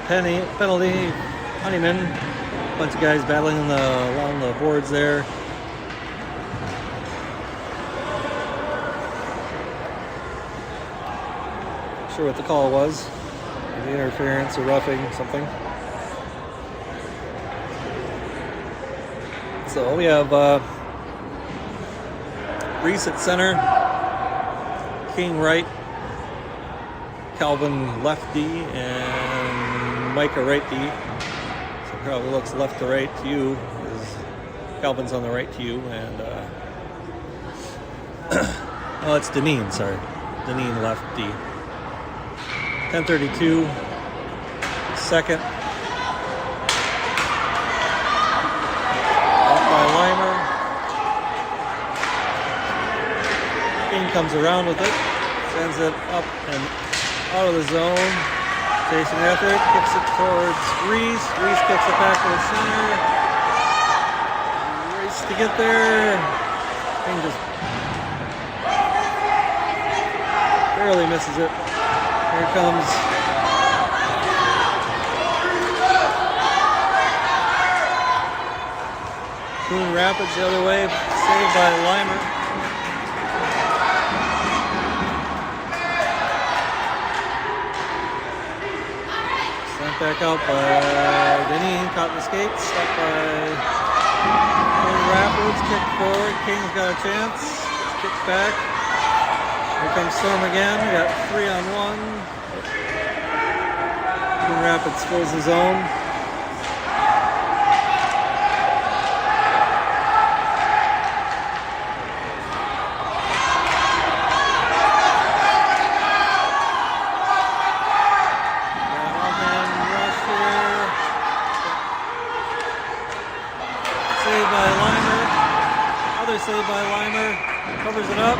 penalty. Honeyman, a bunch of guys battling along the boards there. Not sure what the call was. Maybe interference or roughing, something. So we have Reese at center, King right, Calvin left D, and Micah right D. So probably looks left to right to you, because Calvin's on the right to you, and oh, it's Deneen, sorry. Deneen left D. 10:32, second. Comes around with it, sends it up and out of the zone. Chasing after it, kicks it towards Reese. Reese kicks it back to the center. Race to get there. Thing just barely misses it. Here comes Coon Rapids the other way, saved by Limer. Back out by Deneen, caught in the skates, stopped by Coon Rapids, kick forward, King's got a chance, kick back, here comes Storm again, we got 3-on-1, Coon Rapids fills the zone. Saved by Limer, covers it up.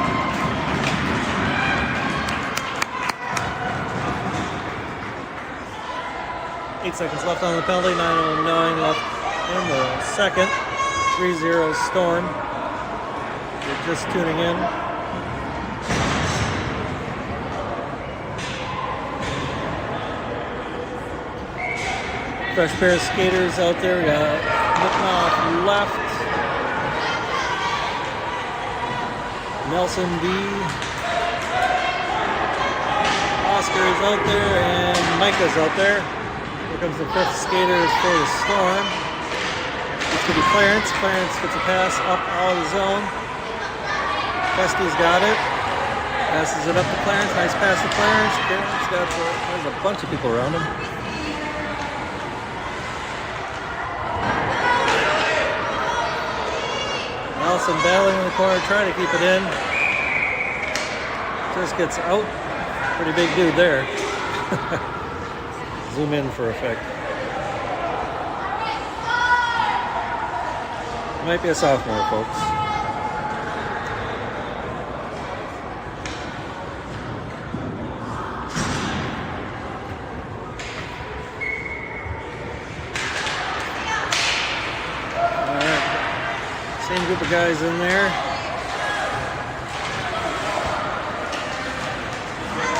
Eight seconds left on the penalty, 9:09 left in the second. 3-0 Storm. If you're just tuning in. Fresh pair of skaters out there. We got Mitnoff left. Nelson B. Oscar is out there, and Micah's out there. Here comes the fifth skaters for the Storm. This could be Clarence. Clarence gets a pass up out of the zone. Festy's got it. Passes it up to Clarence. Nice pass to Clarence. There's a bunch of people around him. Nelson battling in the corner, trying to keep it in. Just gets out. Pretty big dude there. Zoom in for effect. Might be a sophomore, folks. Same group of guys in there.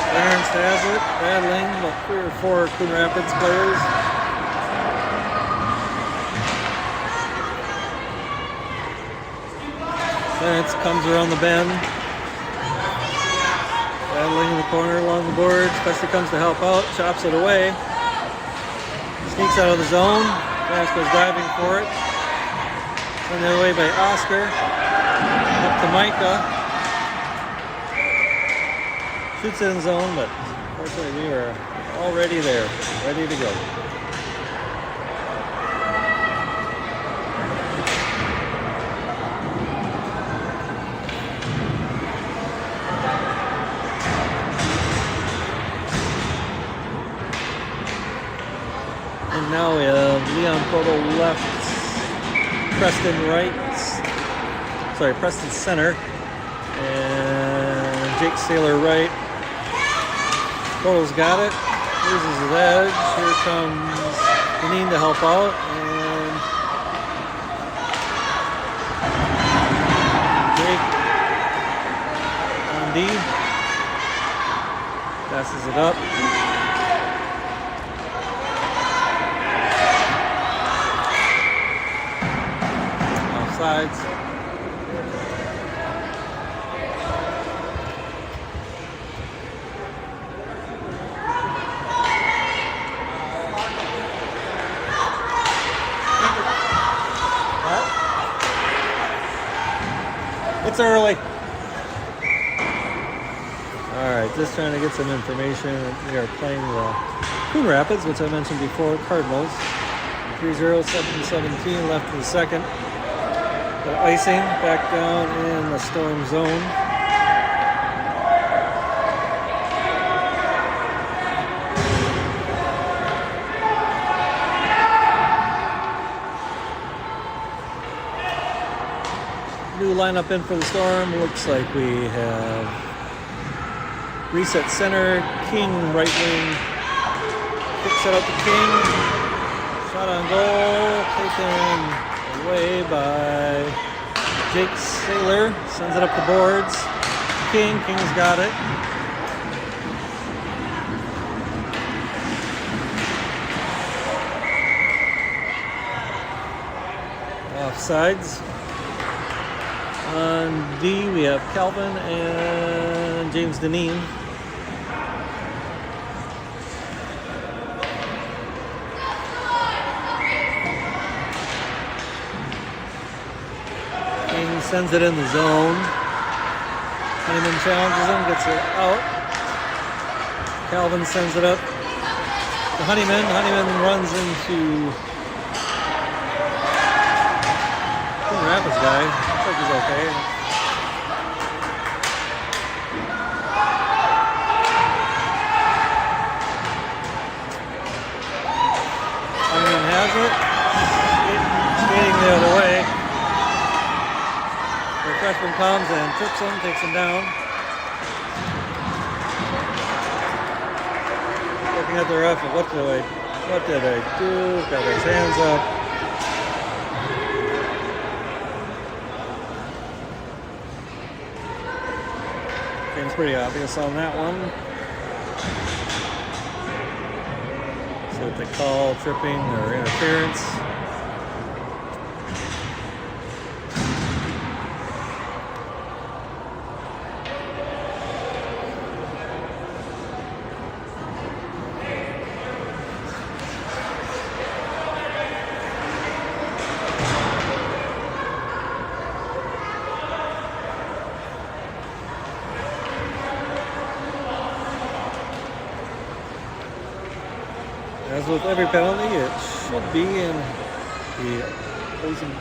Clarence has it, battling about 3 or 4 Coon Rapids players. Clarence comes around the bend, battling in the corner along the boards. Especially comes to help out, chops it away. Sneaks out of the zone. Clarence goes diving for it. Sent the other way by Oscar. Up to Micah. Shoots in zone, but unfortunately we were already there, ready to go. And now we have Leon Poto left, Preston center, and Jake Saylor right. Toto's got it, loses his edge. Here comes Deneen to help out, and Jake on D, passes it up. sides. It's early. Alright, just trying to get some information. We are playing the Coon Rapids, which I mentioned before, Cardinals. 3-0, 7-17 left in the second. The icing back down in the Storm zone. New lineup in for the Storm. Looks like we have reset center, King right wing, kick set out to King, shot on goal, taken away by Jake Saylor, sends it up the boards, King's got it. Offsides. On D, we have Calvin and James Deneen. King sends it in the zone. Honeyman challenges him, gets it out. Calvin sends it up to Honeyman. Honeyman runs into Rapids guy. Looks like he's okay. Honeyman has it. Skating the other way. The freshman comes and trips him, takes him down. Looking at the ref, what did I do? Got his hands up. Seems pretty obvious on that one. See what they call tripping or interference. As with every penalty, it should be in the opposing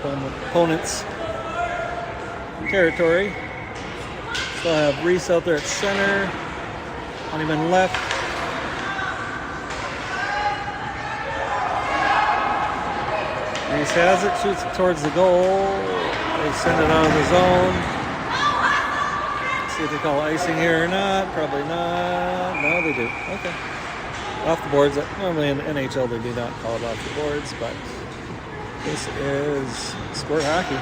opponent's territory. Still have Reese out there at center. Honeyman left. Reese has it, shoots it towards the goal. They send it out of the zone. See if they call icing here or not. Probably not. No, they do. Okay. Off the boards. Normally in the NHL they do not call it off the boards, but this is sport hockey.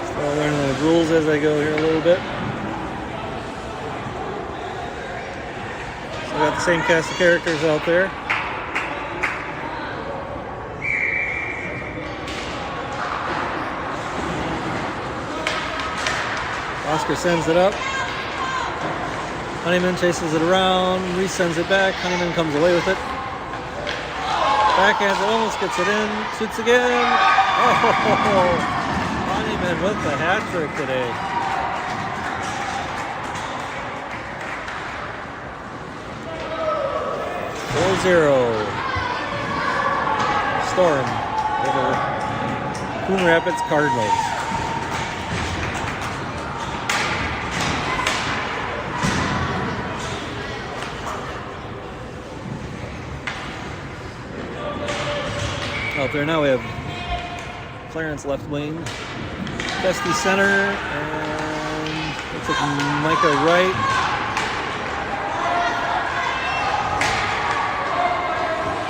Still learning the rules as I go here a little bit. So we got the same cast of characters out there. Oscar sends it up. Honeyman chases it around. Resends it back. Honeyman comes away with it. Backhands it, almost gets it in. Shoots again. Oh, Honeyman with the hat trick today. Storm over Coon Rapids Cardinals. Out there now we have Clarence left wing, Festy center, and looks like Micah right.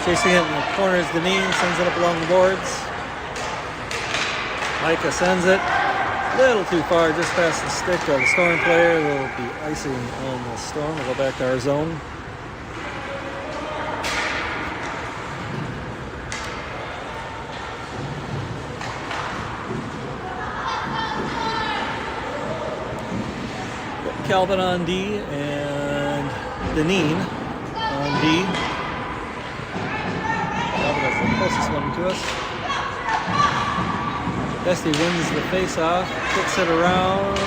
Chasing it in the corners, Deneen sends it up along the boards. Micah sends it a little too far, just past the stick of the Storm player. There will be icing on the Storm. We'll go back to our zone. Calvin on D and Deneen on D. Calvin is the closest one to us. Festy wins the face-off, kicks it around.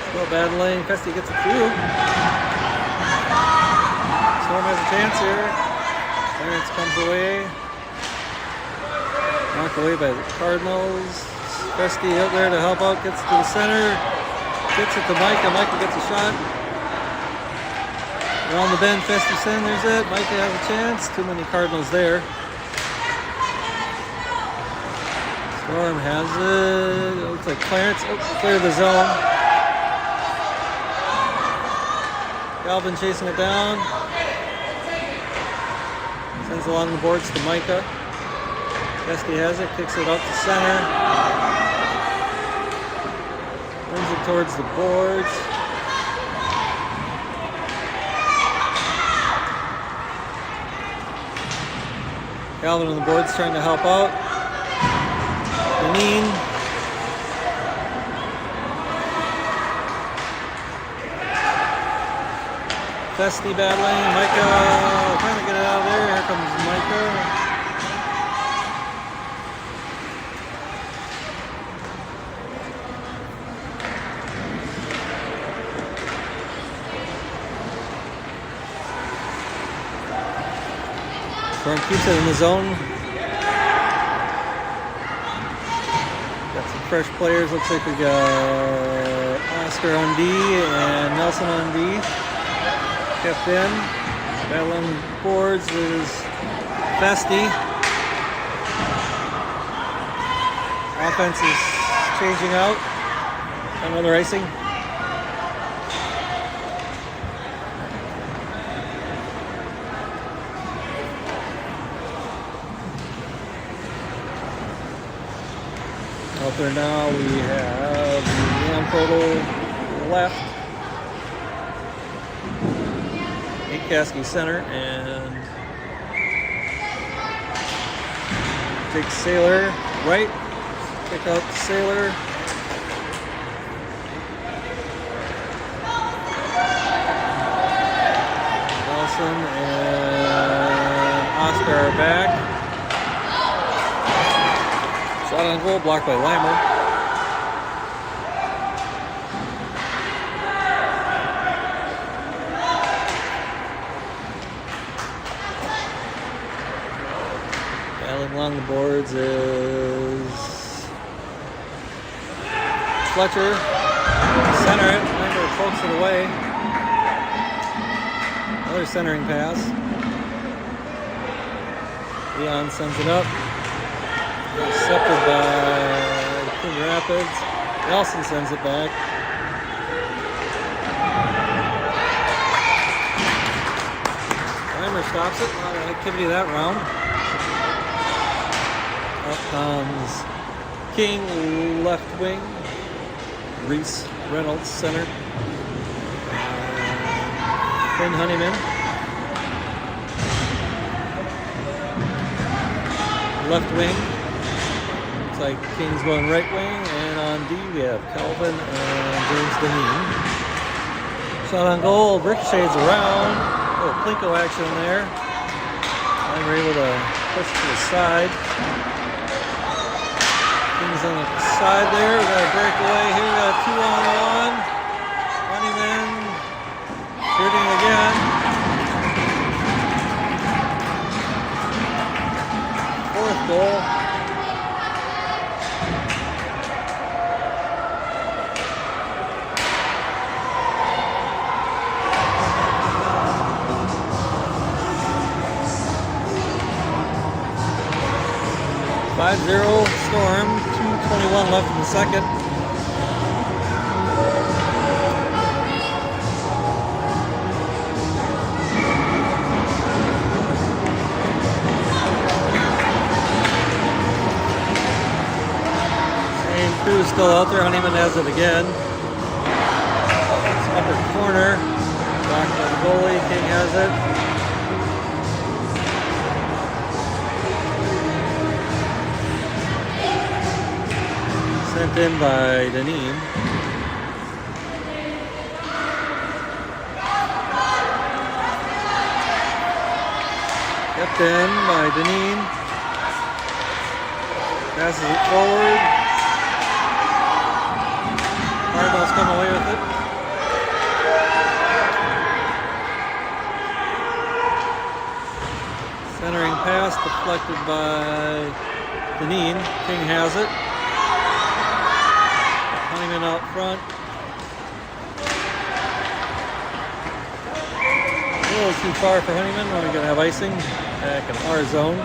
Still battling. Festy gets it through. Storm has a chance here. Clarence comes away. Knocked away by the Cardinals. Festy out there to help out, gets to the center. Gets it to Micah. Micah gets a shot. Around the bend, Festy centers it. Micah has a chance. Too many Cardinals there. Storm has it. It looks like Clarence. Oh, clear the zone. Calvin chasing it down. Sends along the boards to Micah. Festy has it, kicks it up to center. Brings it towards the boards. Calvin on the boards trying to help out. Deneen. Festy battling. Micah trying to get it out of there. Here comes Micah. Storm keeps it in the zone. Got some fresh players. Looks like we got Oscar on D and Nelson on D. Kept in. Battling boards is Festy. Offense is changing out. Another icing. Out there now we have Leon Proto left, Nate Caskey center, and Jake Saylor right. Kick out to Saylor. Nelson and Oscar are back. Shot on goal, blocked by Weimer. Battling along the boards is Fletcher. Center it. Weimer pokes it away. Another centering pass. Leon sends it up. Intercepted by Coon Rapids. Nelson sends it back. Weimer stops it. A lot of activity that round. Up comes King, left wing. Reese Reynolds, center. Finn Honeyman. Left wing. Like King's going right wing, and on D we have Calvin and James Deneen. Shot on goal, ricochets around. Oh, Plinko action there. And we're able to push to the side. King's on the side there. We got a breakaway here. We got a 2-on-1. Honeyman shooting again. Fourth goal. 5-0 Storm, 2:21 left in the second. Same crew still out there. Honeyman has it again. It's upper corner. Back to the goalie. King has it. Sent in by Deneen. Kept in by Deneen. Passes it forward. Cardinals come away with it. Centering pass deflected by Deneen. King has it. Honeyman out front. A little too far for Honeyman. We're going to have icing back in our zone.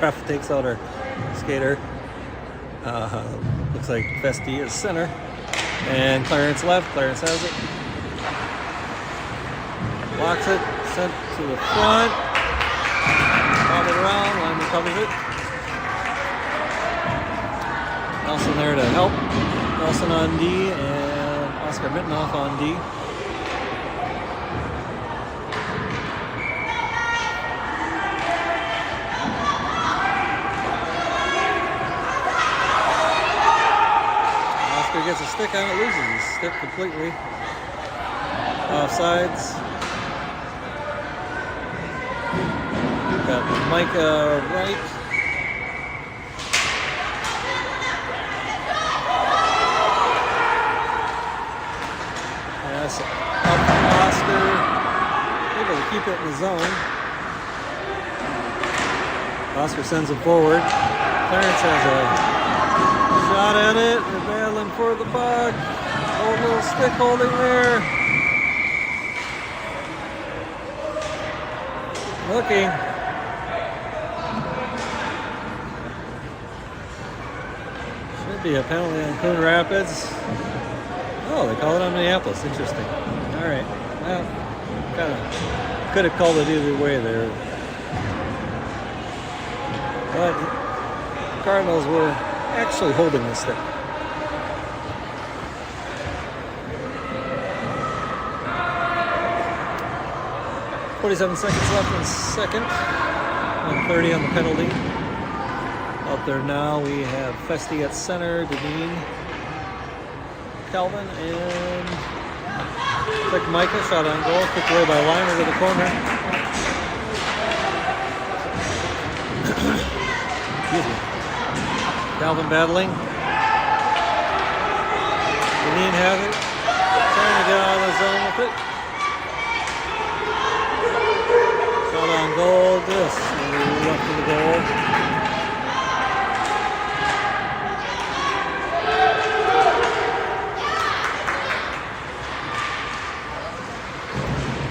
Ref takes out our skater. Looks like Festi is center. And Clarence left. Clarence has it. Blocks it. Sent to the front. Bob it around. Lyman covers it. Nelson there to help. Nelson on D. And Oscar Mittenoff on D. Gets a stick on it, loses his stick completely. Offsides. Got Micah right. Pass up to Oscar. Able to keep it in the zone. Oscar sends it forward. Clarence has a shot at it. They're battling for the puck. Old little stick holding there. Looking. Should be a penalty on Coon Rapids. Oh, they call it on Minneapolis. Interesting. All right. Well, kind of could have called it either way there. But the Cardinals were actually holding the stick. .47 seconds left in second. 1:30 on the penalty. Out there now we have Festi at center, Deneen, Calvin, and like Micah shot on goal, kicked away by Liner to the corner. Excuse me. Calvin battling. Deneen has it. Trying to get out of the zone with it. Shot on goal. Just left of the goal.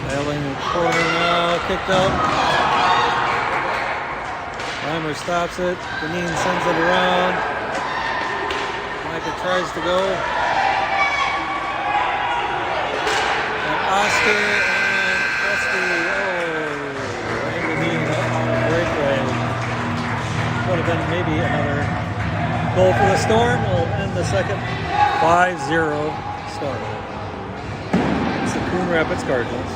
Battling in the corner now. Kicked up. Reimer stops it. Deneen sends it around. Micah tries to go. And Oscar and Festi. Oh, and Deneen on a breakaway. Would have been maybe another goal for the Storm. We'll end the second 5-0 Storm. It's the Coon Rapids Cardinals.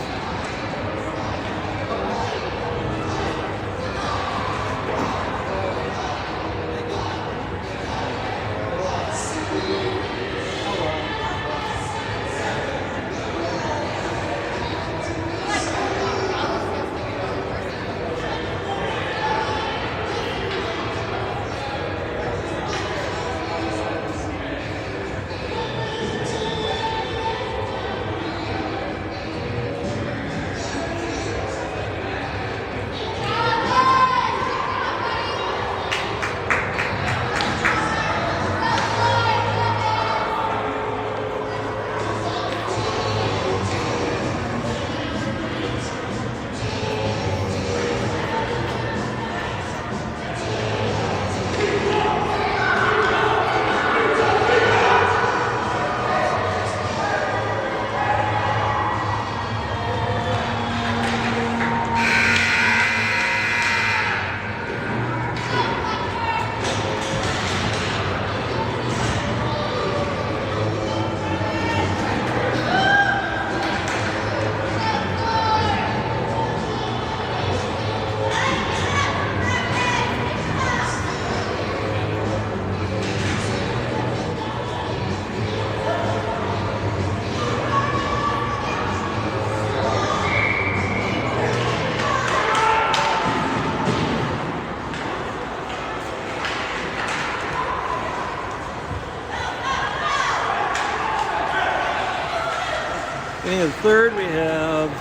Beginning of the third, we have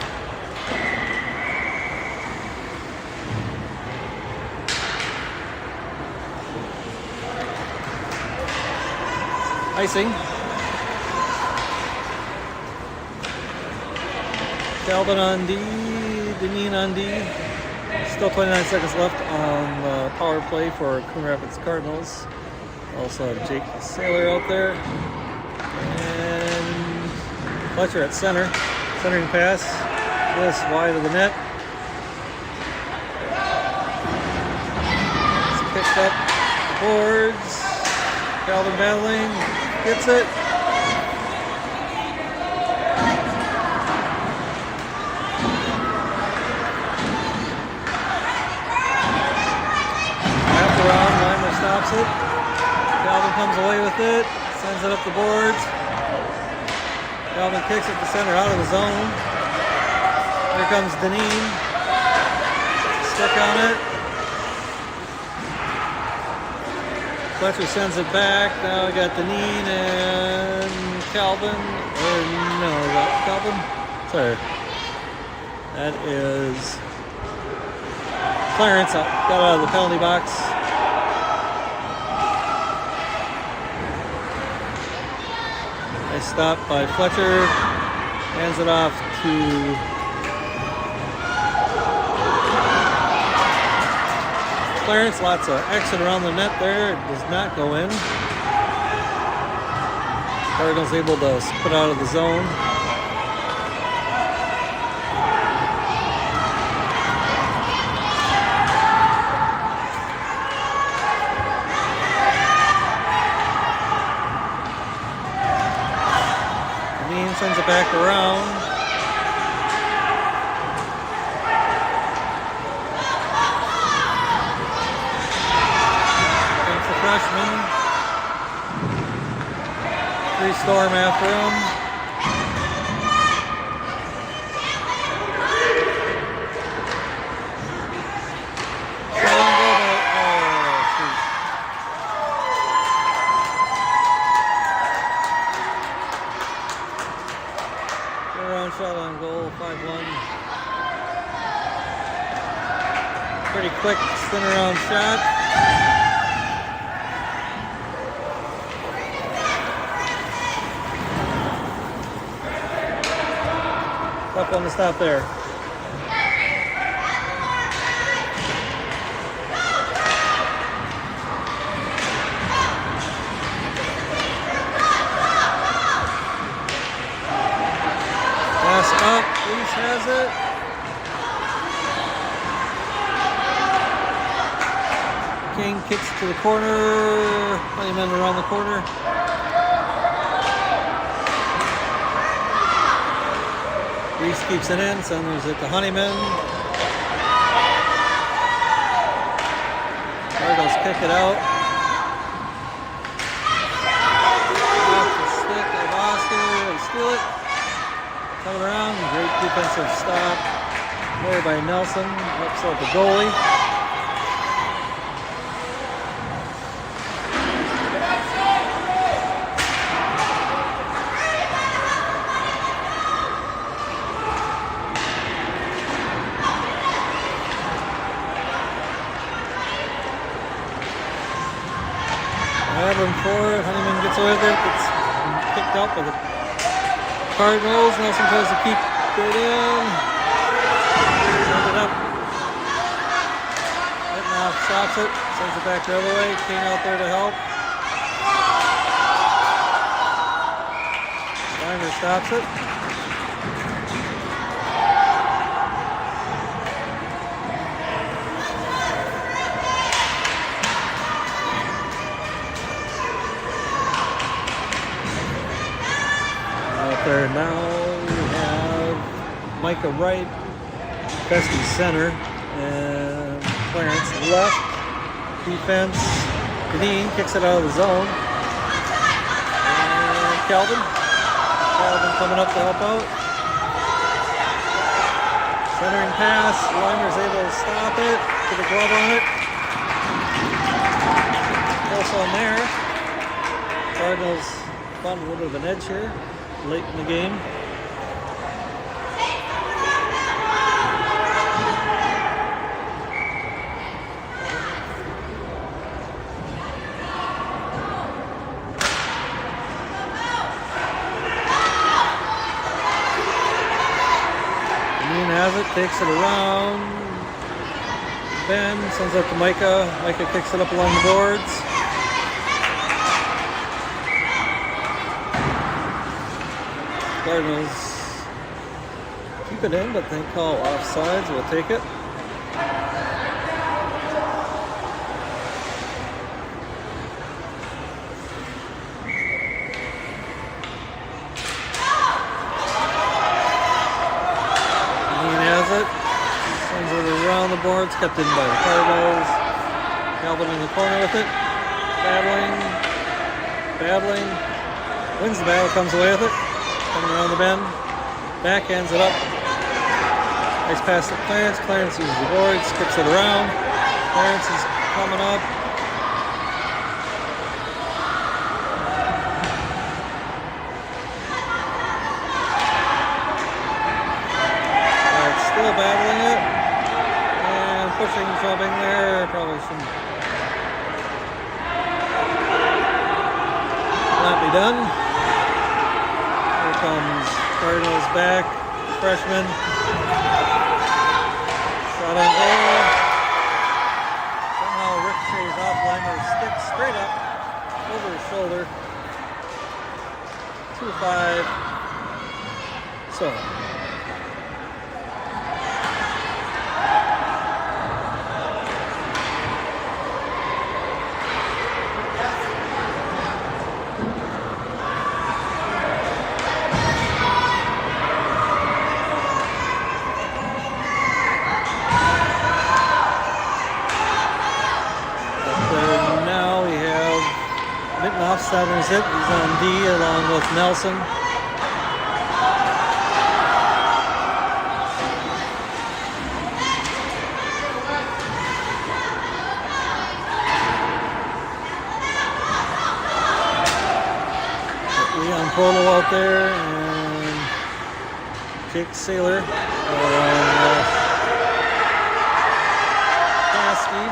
icing. Calvin on D, Deneen on D. Still 29 seconds left on the power play for Coon Rapids Cardinals. Also have Jake the Sailor out there. And Fletcher at center. Centering pass. This wide of the net. It's picked up the boards. Calvin battling. Gets it. Stops it. Calvin comes away with it. Sends it up the boards. Calvin kicks it to center out of the zone. Here comes Deneen. Stick on it. Fletcher sends it back. Now we got Deneen and Calvin. Or no, Calvin? Sorry. That is Clarence. Got out of the penalty box. Stop by Fletcher, hands it off to Clarence. Lots of exit around the net there. It does not go in. Cardinals able to put out of the zone. Sends it back around. Comes the freshman. 3 Storm after him. Shot on goal, 5-1. Pretty quick spin around shot. Tough one to stop there. Up, Reese has it. King kicks to the corner. Honeyman around the corner. Reese keeps it in, sends it to Honeyman. Cardinals kick it out. Off the stick of Oscar. They steal it. Coming around, great defensive stop there by Nelson, upset the goalie. Adlin for it, Honeyman gets away with it, gets picked up with it. Cardinals, Nelson tries to keep it in. Sends it up. Now stops it, sends it back the other way. King out there to help. Weimer stops it. There now we have Micah Wright, Bestie center, and Clarence left. Defense. Deneen kicks it out of the zone. And Calvin coming up to help out. Centering pass. Weimer's able to stop it. Put a glove on it. Also on there. Cardinals found a little bit of an edge here late in the game. has it, takes it around. Ben sends it to Micah. Micah kicks it up along the boards. Cardinals keep it in, but they call offsides. We'll take it. The boards kept in by the Cardinals. Calvin in the corner with it. Battling. Wins the battle, comes away with it. Coming around the bend. Backhands it up. Nice pass to Clarence. Clarence uses the board, skips it around. Clarence is coming up. Still battling it. Pushing, shoving there, probably shouldn't not be done. Here comes Cardinals back, freshman. Shot on goal. Somehow ricochets off liner, sticks straight up over his shoulder. 2-5. So. Centers it. He's on D along with Nelson. Leon Polo out there and Jake Saylor along with Kasky.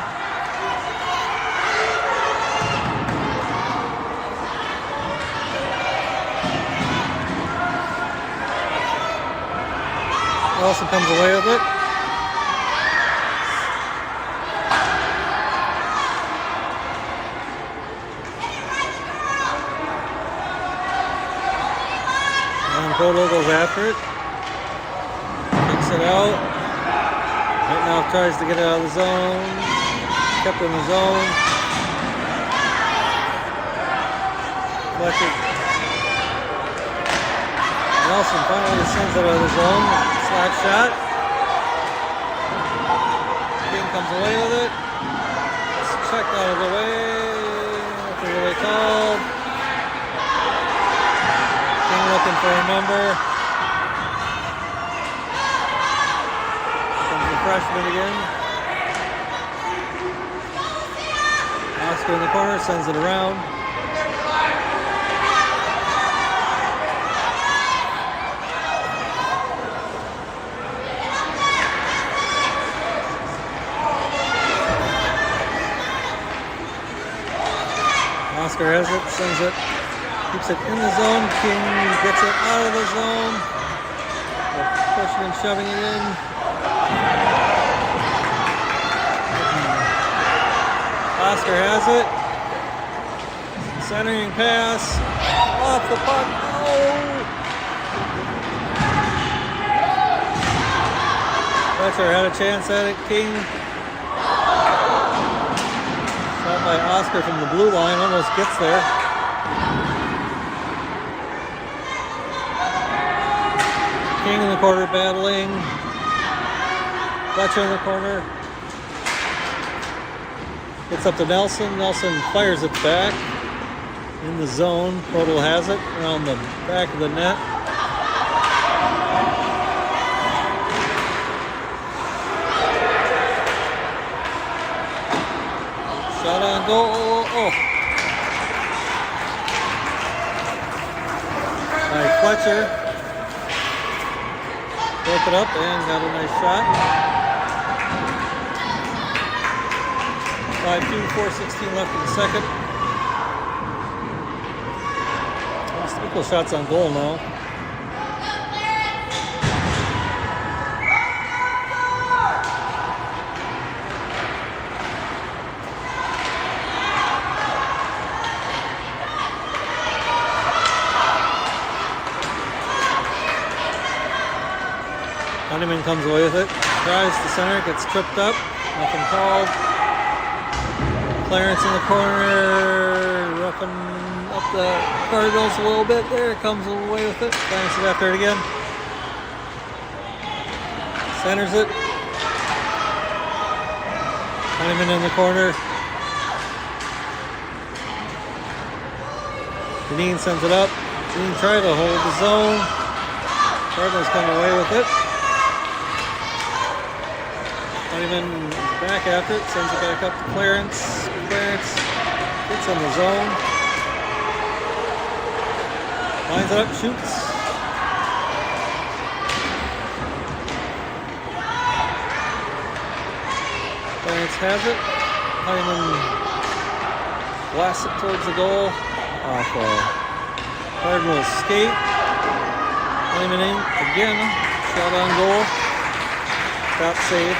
Nelson comes away with it. And Polo goes after it. Kicks it out. Mitnoff tries to get it out of the zone. Kept in the zone. Fletcher. Nelson finally sends it out of the zone. Slap shot. King comes away with it. It's checked out of the way. Nothing really called. King looking for a number. Comes the freshman again. Oscar in the corner, sends it around. Oscar has it, sends it, keeps it in the zone. King gets it out of the zone. Pushing and shoving it in. Oscar has it. Centering pass. Off the puck. Oh! Fletcher had a chance at it. King. Shot by Oscar from the blue line, almost gets there. King in the corner battling. Fletcher in the corner. Gets up to Nelson. Nelson fires it back in the zone. Podol has it around the back of the net. Shot on goal. Oh. By Fletcher. Broke it up and got a nice shot. 5-2, 4:16 left in the second. Almost equal shots on goal now. Honeyman comes away with it. Tries to center, gets tripped up. Nothing called. Clarence in the corner, roughing up the Cardinals a little bit there. Comes away with it. Clarence is after it again. Centers it. Honeyman in the corner. Deneen sends it up. Deneen tries to hold the zone. Cardinals come away with it. Honeyman is back after it. Sends it back up to Clarence. Clarence gets in the zone. Lines it up, shoots. Clarence has it. Honeyman blasts it towards the goal. Off Cardinals skate. Honeyman in again. Shot on goal. Stop save.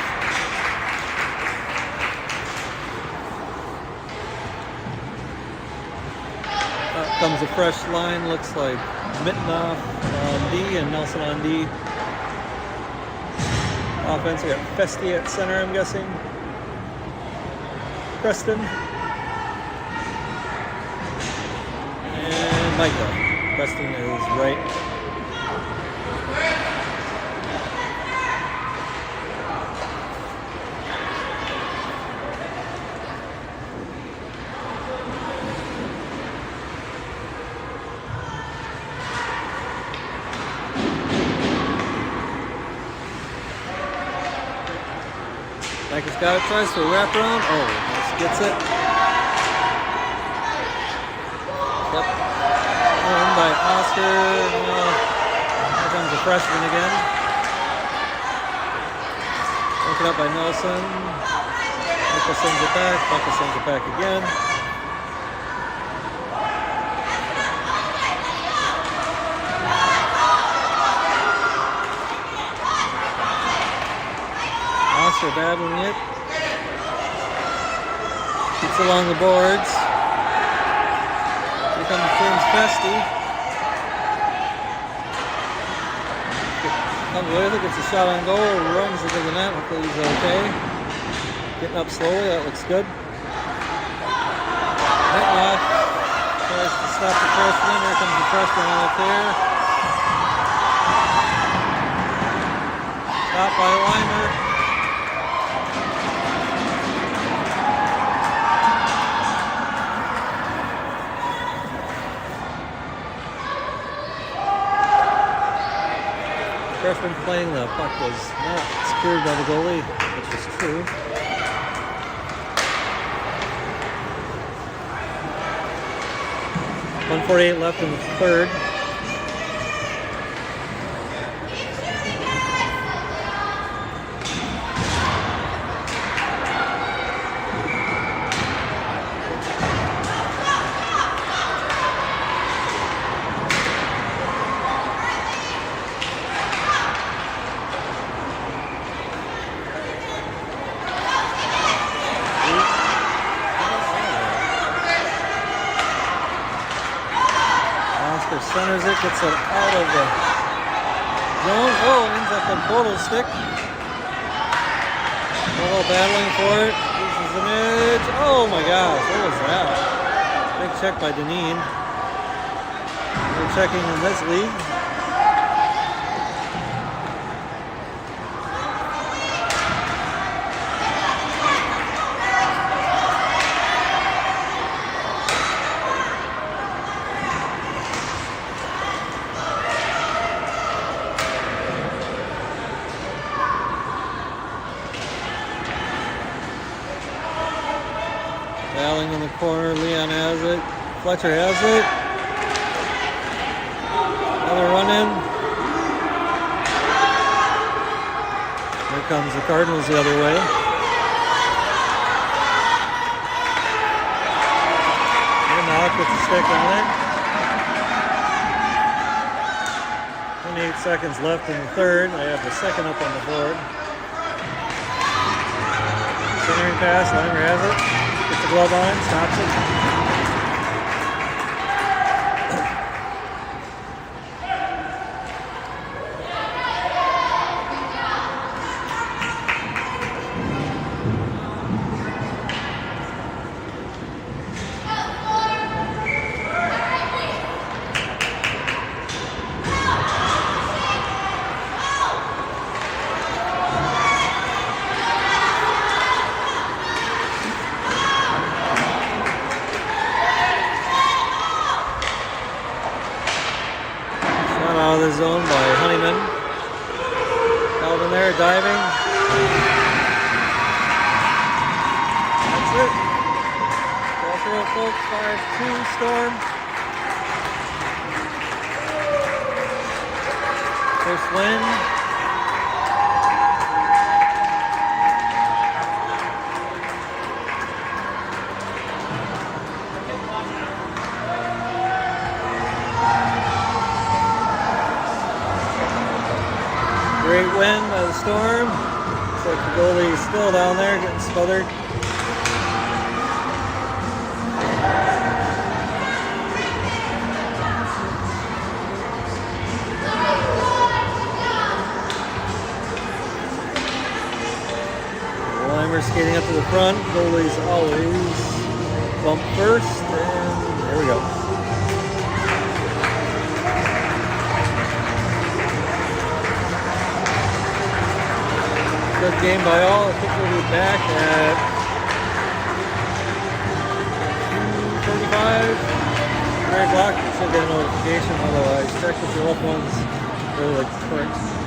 Up comes a fresh line. Looks like Mittenoff on D and Nelson on D. Offense, we got Festi at center, I'm guessing. Preston. And Micah. Preston is right. Micah's got it, tries to wrap around. Oh, just gets it. Yep. Won by Oscar. Here comes the freshman again. Broken up by Nelson. Micah sends it back. Micah sends it back again. Oscar battling it. Keeps along the boards. Here comes James Festi. Comes with it, gets a shot on goal, runs into the net. Hopefully he's okay. Getting up slowly, that looks good. Mittenoff tries to stop the freshman. Here comes the freshman out there. Stopped by Weimer. Freshman playing, the puck was not secured by the goalie, which is true. .148 left in the third. Centers it, gets it out of the zone. Oh, ends up on Bortle's stick. Bortle battling for it. Uses an edge. Oh my gosh, what was that? Big check by Deneen. We're checking in this league. Battling in the corner, Leon has it. Fletcher has it. Another run in. Here comes the Cardinals the other way. Knock with the stick on it. 28 seconds left in the third. I have the second up on the board. Centering pass, Langer has it. Gets the glove on, stops it. zone by Honeyman. Calvin there diving. That's it. Call through it, folks. 5-2 Storm. First win. Great win by the Storm. Looks like the goalie's still down there getting smothered. Weimer skating up to the front. Goalie's always bump first, and there we go. Good game by all. I think we'll be back at 2:35. 3 o'clock. You should get a notification. Otherwise, check with your loved ones. Really like current.